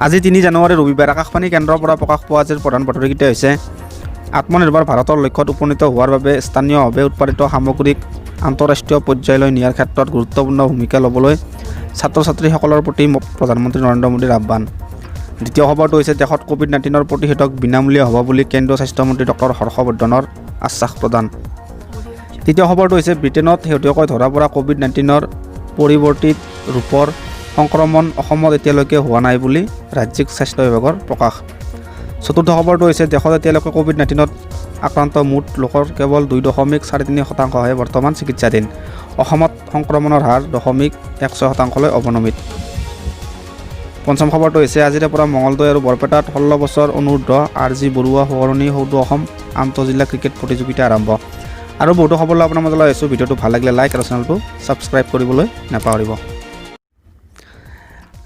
আজি 3 জানুৱাৰী ৰবিবাৰ আকাশবাণী কেন্দ্ৰৰ পৰা প্ৰকাশ পোৱা আজিৰ প্ৰধান বাতৰিকেইটা হৈছে আত্মনিৰ্ভৰ ভাৰতৰ লক্ষ্যত উপনীত হোৱাৰ বাবে স্থানীয়ভাৱে উৎপাদিত সামগ্ৰীক আন্তঃৰাষ্ট্ৰীয় পৰ্যায়লৈ নিয়াৰ ক্ষেত্ৰত গুৰুত্বপূৰ্ণ ভূমিকা ল'বলৈ ছাত্ৰ ছাত্ৰীসকলৰ প্ৰতি প্ৰধানমন্ত্ৰী নৰেন্দ্ৰ মোদীৰ আহ্বান। দ্বিতীয় খবৰটো হৈছে দেশত কোভিড-19 প্ৰতিষেধক বিনামূলীয়া হ'ব বুলি কেন্দ্ৰীয় স্বাস্থ্যমন্ত্ৰী ডক্টৰ হৰ্ষবৰ্ধনৰ আশ্বাস প্ৰদান। তৃতীয় খবৰটো হৈছে ব্ৰিটেইনত শেহতীয়াকৈ ধৰা পৰা কোভিড-19 পৰিৱৰ্তিত ৰূপৰ সংক্ৰমণ অসমত এতিয়ালৈকে হোৱা নাই বুলি ৰাজ্যিক স্বাস্থ্য বিভাগৰ প্ৰকাশ। চতুৰ্থ খবৰটো হৈছে দেশত এতিয়ালৈকে কোভিড-19 আক্ৰান্ত মুঠ লোকৰ কেৱল 2.43%হে বৰ্তমান চিকিৎসাধীন। অসমত সংক্ৰমণৰ হাৰ 0.16%লৈ অৱনমিত। পঞ্চম খবৰটো হৈছে আজিৰে পৰা মঙলদৈ আৰু বৰপেটাত 16 বছৰ অনুৰ্ধ RG বৰুৱা সোঁৱৰণী সৌদ অসম আন্তঃজিলা ক্ৰিকেট প্ৰতিযোগিতা আৰম্ভ। আৰু বহুতো খবৰ লৈ আপোনাৰ মাজলৈ আহিছোঁ। ভিডিঅ'টো ভাল লাগিলে লাইক আৰু চেনেলটো ছাবস্ক্ৰাইব কৰিবলৈ নাপাহৰিব।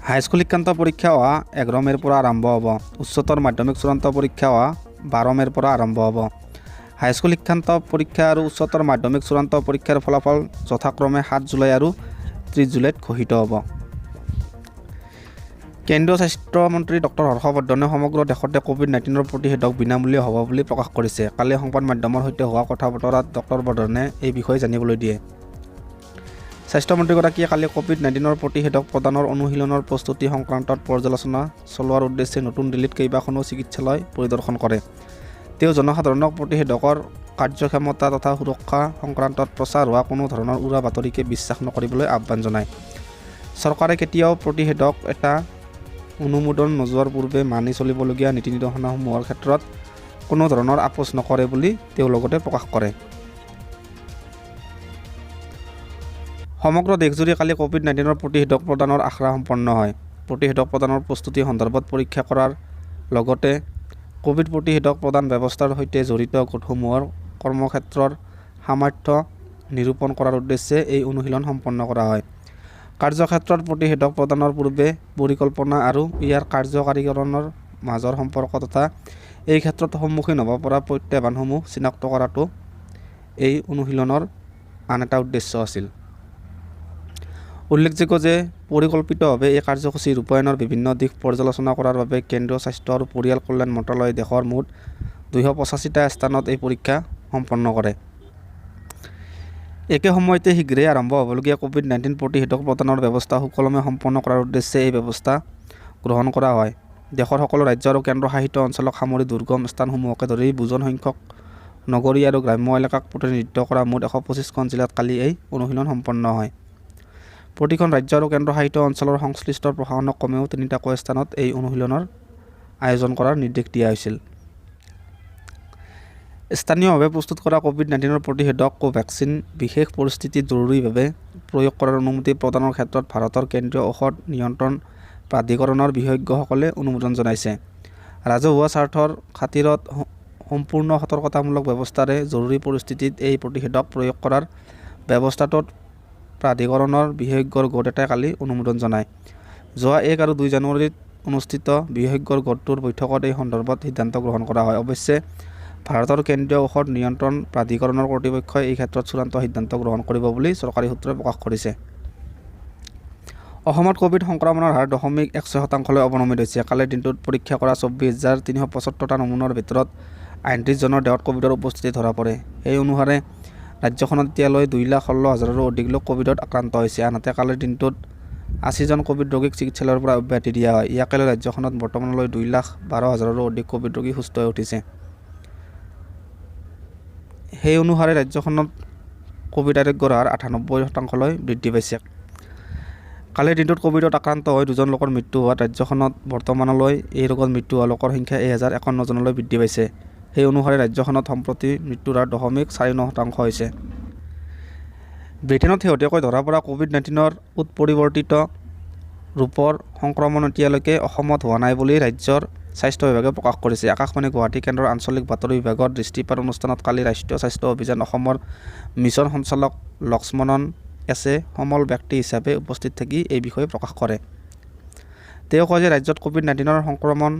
হাইস্কুল শিক্ষান্ত পৰীক্ষা অহা 11 মে'ৰ পৰা আৰম্ভ হ'ব। উচ্চতৰ মাধ্যমিক চূড়ান্ত পৰীক্ষা অহা 12 মে'ৰ পৰা আৰম্ভ হ'ব। হাইস্কুল শিক্ষান্ত পৰীক্ষা আৰু উচ্চতৰ মাধ্যমিক চূড়ান্ত পৰীক্ষাৰ ফলাফল যথাক্ৰমে 7 জুলাই আৰু 30 জুলাইত ঘোষিত হ'ব। কেন্দ্ৰীয় স্বাস্থ্যমন্ত্ৰী ডক্টৰ হৰ্ষবৰ্ধনে সমগ্ৰ দেশতে কোভিড-19 প্ৰতিষেধক বিনামূলীয়া হ'ব বুলি প্ৰকাশ কৰিছে। কালি সংবাদ মাধ্যমৰ সৈতে হোৱা কথা বতৰাত ডক্টৰ বৰ্ধনে এই বিষয়ে জানিবলৈ দিয়ে। স্বাস্থ্যমন্ত্ৰীগৰাকীয়ে কালি কোভিড-19 প্ৰতিষেধক প্ৰদানৰ অনুশীলনৰ প্ৰস্তুতি সংক্ৰান্তত পৰ্যালোচনা চলোৱাৰ উদ্দেশ্যে নতুন দিল্লীত কেইবাখনো চিকিৎসালয় পৰিদৰ্শন কৰে। তেওঁ জনসাধাৰণক প্ৰতিষেধকৰ কাৰ্যক্ষমতা তথা সুৰক্ষা সংক্ৰান্তত প্ৰচাৰ হোৱা কোনো ধৰণৰ উৰা বাতৰিকে বিশ্বাস নকৰিবলৈ আহ্বান জনায়। চৰকাৰে কেতিয়াও প্ৰতিষেধক এটা অনুমোদন নোযোৱাৰ পূৰ্বে মানি চলিবলগীয়া নীতি নিৰ্দেশনাসমূহৰ ক্ষেত্ৰত কোনো ধৰণৰ আপোচ নকৰে বুলি তেওঁ লগতে প্ৰকাশ কৰে। সমগ্ৰ দেশজুৰি কালি কোভিড-19 প্ৰতিষেধক প্ৰদানৰ আখৰা সম্পন্ন হয়। প্ৰতিষেধক প্ৰদানৰ প্ৰস্তুতি সন্দৰ্ভত পৰীক্ষা কৰাৰ লগতে কোভিড প্ৰতিষেধক প্ৰদান ব্যৱস্থাৰ সৈতে জড়িত গোটসমূহৰ কৰ্মক্ষেত্ৰৰ সামৰ্থ্য নিৰূপণ কৰাৰ উদ্দেশ্যে এই অনুশীলন সম্পন্ন কৰা হয়। কাৰ্যক্ষেত্ৰত প্ৰতিষেধক প্ৰদানৰ পূৰ্বে পৰিকল্পনা আৰু ইয়াৰ কাৰ্যকাৰীকৰণৰ মাজৰ সম্পৰ্ক তথা এই ক্ষেত্ৰত সন্মুখীন হ'ব পৰা প্ৰত্যাহ্বানসমূহ চিনাক্ত কৰাটো এই অনুশীলনৰ আন এটা উদ্দেশ্য আছিল। উল্লেখযোগ্য যে পৰিকল্পিতভাৱে এই কাৰ্যসূচী ৰূপায়ণৰ বিভিন্ন দিশ পৰ্যালোচনা কৰাৰ বাবে কেন্দ্ৰীয় স্বাস্থ্য আৰু পৰিয়াল কল্যাণ মন্ত্ৰালয়ে দেশৰ মুঠ 285টা স্থানত এই পৰীক্ষা সম্পন্ন কৰে। একে সময়তে শীঘ্ৰেই আৰম্ভ হ'বলগীয়া কোভিড-19 প্ৰতিষেধক প্ৰদানৰ ব্যৱস্থা সুকলমে সম্পন্ন কৰাৰ উদ্দেশ্যে এই ব্যৱস্থা গ্ৰহণ কৰা হয়। দেশৰ সকলো ৰাজ্য আৰু কেন্দ্ৰশাসিত অঞ্চলক সামৰি দুৰ্গম স্থানসমূহকে ধৰি বুজন সংখ্যক নগৰীয়া আৰু গ্ৰাম্য এলেকাক প্ৰতিনিধিত্ব কৰা মুঠ 125খন জিলাত কালি এই অনুশীলন সম্পন্ন হয়। প্ৰতিখন ৰাজ্য আৰু কেন্দ্ৰশাসিত অঞ্চলৰ সংশ্লিষ্ট প্ৰশাসনক কমেও 3টাকৈ স্থানত এই অনুশীলনৰ আয়োজন কৰাৰ নিৰ্দেশ দিয়া হৈছিল। স্থানীয়ভাৱে প্ৰস্তুত কৰা কোভিড-19 প্ৰতিষেধক কোভেক্সিন বিশেষ পৰিস্থিতিত জৰুৰীভাৱে প্ৰয়োগ কৰাৰ অনুমতি প্ৰদানৰ ক্ষেত্ৰত ভাৰতৰ কেন্দ্ৰীয় ঔষধ নিয়ন্ত্ৰণ প্ৰাধিকৰণৰ বিশেষজ্ঞসকলে অনুমোদন জনাইছে। ৰাজহুৱা স্বাৰ্থৰ খাতিৰত সম্পূৰ্ণ সতৰ্কতামূলক ব্যৱস্থাৰে জৰুৰী পৰিস্থিতিত এই প্ৰতিষেধক প্ৰয়োগ কৰাৰ ব্যৱস্থাটোত প্ৰাধিকৰণৰ বিশেষজ্ঞৰ গোট এটাই কালি অনুমোদন জনায়। যোৱা 1 আৰু 2 জানুৱাৰীত অনুষ্ঠিত বিশেষজ্ঞৰ গোটটোৰ বৈঠকত এই সন্দৰ্ভত সিদ্ধান্ত গ্ৰহণ কৰা হয়। অৱশ্যে ভাৰতৰ কেন্দ্ৰীয় ঔষধ নিয়ন্ত্ৰণ প্ৰাধিকৰণৰ কৰ্তৃপক্ষই এই ক্ষেত্ৰত চূড়ান্ত সিদ্ধান্ত গ্ৰহণ কৰিব বুলি চৰকাৰী সূত্ৰই প্ৰকাশ কৰিছে। অসমত কোভিড সংক্ৰমণৰ হাৰ 0.16%লৈ অৱনমিত হৈছে। কালিৰ দিনটোত পৰীক্ষা কৰা 24,375টা নমুনাৰ ভিতৰত 38জনৰ দেহত কোভিডৰ উপস্থিতি ধৰা পৰে। সেই অনুসাৰে ৰাজ্যখনত এতিয়ালৈ 2,16,000ৰো অধিক লোক কোভিডত আক্ৰান্ত হৈছে। আনহাতে কালিৰ দিনটোত 80জন কোভিড ৰোগীক চিকিৎসালয়ৰ পৰা অব্যাহতি দিয়া হয়। ইয়াকে লৈ ৰাজ্যখনত বৰ্তমানলৈ 2,12,000ৰো অধিক কোভিড ৰোগী সুস্থ হৈ উঠিছে। সেই অনুসাৰে ৰাজ্যখনত কোভিড আৰোগ্যৰ হাৰ 98%লৈ বৃদ্ধি পাইছে। কালিৰ দিনটোত কোভিডত আক্ৰান্ত হৈ 2জন লোকৰ মৃত্যু হোৱাত ৰাজ্যখনত বৰ্তমানলৈ এই ৰোগত মৃত্যু হোৱা লোকৰ সংখ্যা 1051জনলৈ বৃদ্ধি পাইছে। সেই অনুসাৰে ৰাজ্যখনত সম্প্ৰতি মৃত্যুৰ হাৰ 0.49% হৈছে। ব্ৰিটেইনত শেহতীয়াকৈ ধৰা পৰা কোভিড-19 উৎপৰিৱৰ্তিত ৰূপৰ সংক্ৰমণ এতিয়ালৈকে অসমত হোৱা নাই বুলি ৰাজ্যৰ স্বাস্থ্য বিভাগে প্ৰকাশ কৰিছে। আকাশবাণী গুৱাহাটী কেন্দ্ৰৰ আঞ্চলিক বাতৰি বিভাগৰ দৃষ্টিপাত অনুষ্ঠানত কালি ৰাষ্ট্ৰীয় স্বাস্থ্য অভিযান অসমৰ মিছন সঞ্চালক লক্ষ্মণন এছে সমল ব্যক্তি হিচাপে উপস্থিত থাকি এই বিষয়ে প্ৰকাশ কৰে। তেওঁ কয় যে ৰাজ্যত কোভিড-19 সংক্ৰমণ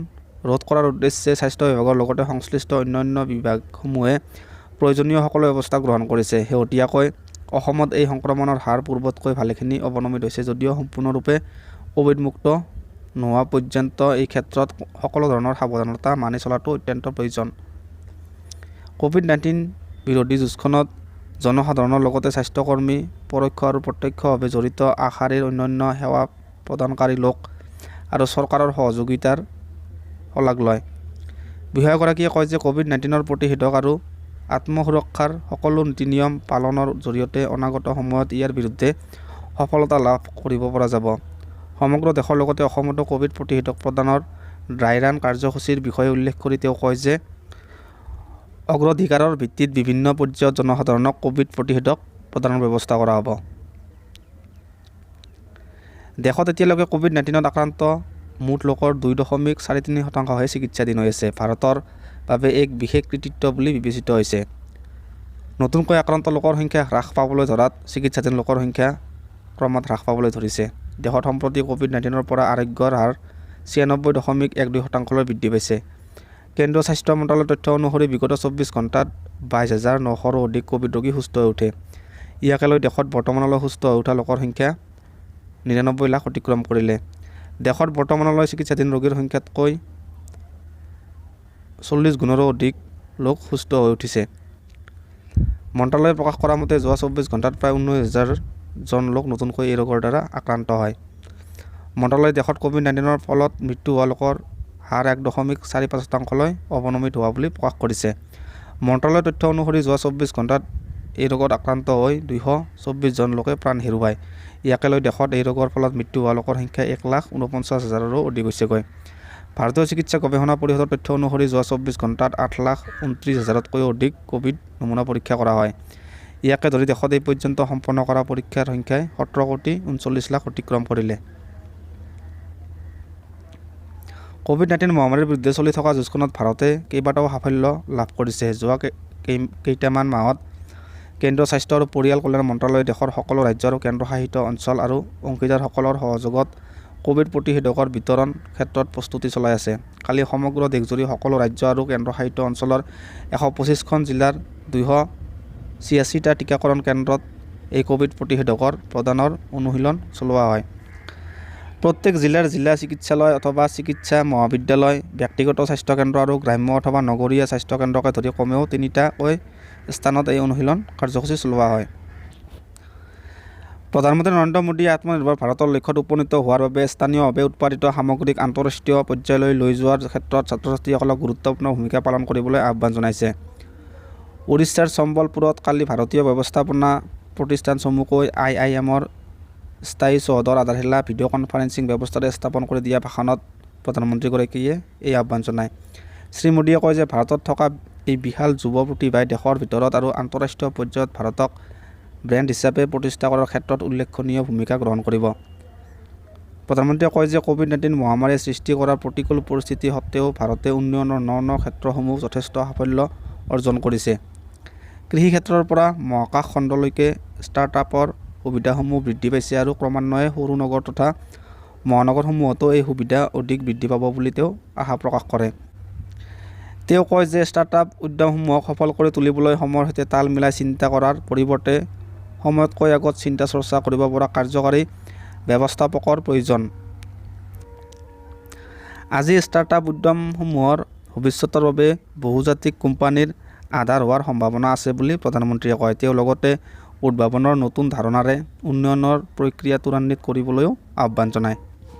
ৰোধ কৰাৰ উদ্দেশ্যে স্বাস্থ্য বিভাগৰ লগতে সংশ্লিষ্ট অন্যান্য বিভাগসমূহে প্ৰয়োজনীয় সকলো ব্যৱস্থা গ্ৰহণ কৰিছে। শেহতীয়াকৈ অসমত এই সংক্ৰমণৰ হাৰ পূৰ্বতকৈ ভালেখিনি অৱনমিত হৈছে যদিও সম্পূৰ্ণৰূপে কোভিডমুক্ত নোহোৱা পৰ্যন্ত এই ক্ষেত্ৰত সকলো ধৰণৰ সাৱধানতা মানি চলাটো অত্যন্ত প্ৰয়োজন। কোভিড-19 বিৰোধী যুঁজখনত জনসাধাৰণৰ লগতে স্বাস্থ্যকৰ্মী, পৰোক্ষ আৰু প্ৰত্যক্ষভাৱে জড়িত আশাৰীৰ অন্যান্য সেৱা প্ৰদানকাৰী লোক আৰু চৰকাৰৰ সহযোগিতাৰ শলাগ লয়। বিষয়াগৰাকীয়ে কয় যে কোভিড-19 প্ৰতিষেধক আৰু আত্মসুৰক্ষাৰ সকলো নীতি-নিয়ম পালনৰ জৰিয়তে অনাগত সময়ত ইয়াৰ বিৰুদ্ধে সফলতা লাভ কৰিব পৰা যাব। সমগ্ৰ দেশৰ লগতে অসমতো কোভিড প্ৰতিষেধক প্ৰদানৰ ড্ৰাই ৰান কাৰ্যসূচীৰ বিষয়ে উল্লেখ কৰি তেওঁ কয় যে অগ্ৰাধিকাৰৰ ভিত্তিত বিভিন্ন পৰ্যায়ত জনসাধাৰণক কোভিড প্ৰতিষেধক প্ৰদানৰ ব্যৱস্থা কৰা হ'ব। দেশত এতিয়ালৈকে কোভিড-19 আক্ৰান্ত মুঠ লোকৰ 2.43% চিকিৎসাধীন হৈ আছে। ভাৰতৰ বাবে এক বিশেষ কৃতিত্ব বুলি বিবেচিত হৈছে। নতুনকৈ আক্ৰান্ত লোকৰ সংখ্যা হ্ৰাস পাবলৈ ধৰাত চিকিৎসাধীন লোকৰ সংখ্যা ক্ৰমাৎ হ্ৰাস পাবলৈ ধৰিছে। দেশত সম্প্ৰতি কোভিড-19 পৰা আৰোগ্যৰ হাৰ 96.12% বৃদ্ধি পাইছে। কেন্দ্ৰীয় স্বাস্থ্য মন্ত্ৰালয়ৰ তথ্য অনুসৰি বিগত 24 ঘণ্টাত 22,900ৰো অধিক কোভিড ৰোগী সুস্থ হৈ উঠে। ইয়াকে লৈ দেশত বৰ্তমানলৈ সুস্থ হৈ উঠা লোকৰ সংখ্যা 99 লাখ অতিক্ৰম কৰিলে। দেশত বৰ্তমানলৈ চিকিৎসাধীন ৰোগীৰ সংখ্যাতকৈ 40 গুণৰো অধিক লোক সুস্থ হৈ উঠিছে। মন্ত্ৰালয়ে প্ৰকাশ কৰা মতে যোৱা 24 ঘণ্টাত প্ৰায় 19,000 জন লোক নতুনকৈ এই ৰোগৰ দ্বাৰা আক্ৰান্ত হয়। মন্ত্ৰালয়ে দেশত কোভিড-19 ফলত মৃত্যু হোৱা লোকৰ হাৰ 1.45%লৈ অৱনমিত হোৱা বুলি প্ৰকাশ কৰিছে। মন্ত্ৰালয়ৰ তথ্য অনুসৰি যোৱা 24 ঘণ্টাত এই ৰোগত আক্ৰান্ত হৈ 224 জন লোকে প্ৰাণ হেৰুৱায়। ইয়াকে লৈ দেশত এই ৰোগৰ ফলত মৃত্যু হোৱা লোকৰ সংখ্যা 1,49,000ৰো অধিক হৈছেগৈ। ভাৰতীয় চিকিৎসা গৱেষণা পৰিষদৰ তথ্য অনুসৰি যোৱা 24 ঘণ্টাত 8,29,000তকৈও অধিক কোভিড নমুনা পৰীক্ষা কৰা হয়। ইয়াকে ধৰি দেশত এই পৰ্যন্ত সম্পন্ন কৰা পৰীক্ষাৰ সংখ্যাই 17,39 লাখ অতিক্ৰম কৰিলে। কোভিড-19 মহামাৰীৰ বিৰুদ্ধে চলি থকা যুঁজখনত ভাৰতে কেইবাটাও সাফল্য লাভ কৰিছে। যোৱা কেইটামান মাহত কেন্দ্ৰীয় স্বাস্থ্য আৰু পৰিয়াল কল্যাণ মন্ত্ৰালয়ে দেশৰ সকলো ৰাজ্য আৰু কেন্দ্ৰশাসিত অঞ্চল আৰু অংশীদাৰসকলৰ সহযোগত কোভিড প্ৰতিষেধকৰ বিতৰণ ক্ষেত্ৰত প্ৰস্তুতি চলাই আছে। কালি সমগ্ৰ দেশজুৰি সকলো ৰাজ্য আৰু কেন্দ্ৰশাসিত অঞ্চলৰ 125খন জিলাৰ 286টা টীকাকৰণ কেন্দ্ৰত এই কোভিড প্ৰতিষেধকৰ প্ৰদানৰ অনুশীলন চলোৱা হয়। প্ৰত্যেক জিলাৰ জিলা চিকিৎসালয় অথবা চিকিৎসা মহাবিদ্যালয়, ব্যক্তিগত স্বাস্থ্যকেন্দ্ৰ আৰু গ্ৰাম্য অথবা নগৰীয়া স্বাস্থ্যকেন্দ্ৰকে ধৰি কমেও 3টাকৈ স্থানত এই অনুশীলন কাৰ্যসূচী চলোৱা হয়। প্ৰধানমন্ত্ৰী নৰেন্দ্ৰ মোদীয়ে আত্মনিৰ্ভৰ ভাৰতৰ লক্ষ্যত উপনীত হোৱাৰ বাবে স্থানীয়ভাৱে উৎপাদিত সামগ্ৰীক আন্তঃৰাষ্ট্ৰীয় পৰ্যায়লৈ লৈ যোৱাৰ ক্ষেত্ৰত ছাত্ৰ-ছাত্ৰীসকলক গুৰুত্বপূৰ্ণ ভূমিকা পালন কৰিবলৈ আহ্বান জনাইছে। উৰিষ্যাৰ চম্বলপুৰত কালি ভাৰতীয় ব্যৱস্থাপনা প্ৰতিষ্ঠান চমুকৈ IIMৰ স্থায়ী চৌহদৰ আধাৰশিলা ভিডিঅ' কনফাৰেন্সিং ব্যৱস্থাৰে স্থাপন কৰি দিয়া ভাষণত প্ৰধানমন্ত্ৰীগৰাকীয়ে এই আহ্বান জনায়। শ্ৰীমোদীয়ে কয় যে ভাৰতত থকা এই বিশাল যুৱ প্ৰতিভাই দেশৰ ভিতৰত আৰু আন্তঃৰাষ্ট্ৰীয় পৰ্যায়ত ভাৰতক ব্ৰেণ্ড হিচাপে প্ৰতিষ্ঠা কৰাৰ ক্ষেত্ৰত উল্লেখনীয় ভূমিকা গ্ৰহণ কৰিব। প্ৰধানমন্ত্ৰীয়ে কয় যে কোভিড-19 মহামাৰীয়ে সৃষ্টি কৰা প্ৰতিকূল পৰিস্থিতি সত্ত্বেও ভাৰতে উন্নয়নৰ ন ক্ষেত্ৰসমূহ যথেষ্ট সাফল্য অৰ্জন কৰিছে। কৃষি ক্ষেত্ৰৰ পৰা মহাকাশ খণ্ডলৈকে ষ্টাৰ্টআপৰ সুবিধাসমূহ বৃদ্ধি পাইছে আৰু ক্ৰমান্বয়ে সৰু নগৰ তথা মহানগৰসমূহতো এই সুবিধা অধিক বৃদ্ধি পাব বুলি তেওঁ আশা প্ৰকাশ কৰে। তেওঁ কয় যে ষ্টাৰ্টআপ উদ্যমসমূহক সফল কৰি তুলিবলৈ সময়ৰ সৈতে তাল মিলাই চিন্তা কৰাৰ পৰিৱৰ্তে সময়তকৈ আগত চিন্তা চৰ্চা কৰিব পৰা কাৰ্যকাৰী ব্যৱস্থাপকৰ প্ৰয়োজন। আজি ষ্টাৰ্টআপ উদ্যমসমূহৰ ভৱিষ্যতৰ বাবে বহুজাতিক কোম্পানীৰ আধাৰ হোৱাৰ সম্ভাৱনা আছে বুলি প্ৰধানমন্ত্ৰীয়ে কয়। তেওঁ লগতে উদ্ভাৱনৰ নতুন ধাৰণাৰে উন্নয়নৰ প্ৰক্ৰিয়া ত্বৰান্বিত কৰিবলৈও আহ্বান জনায়।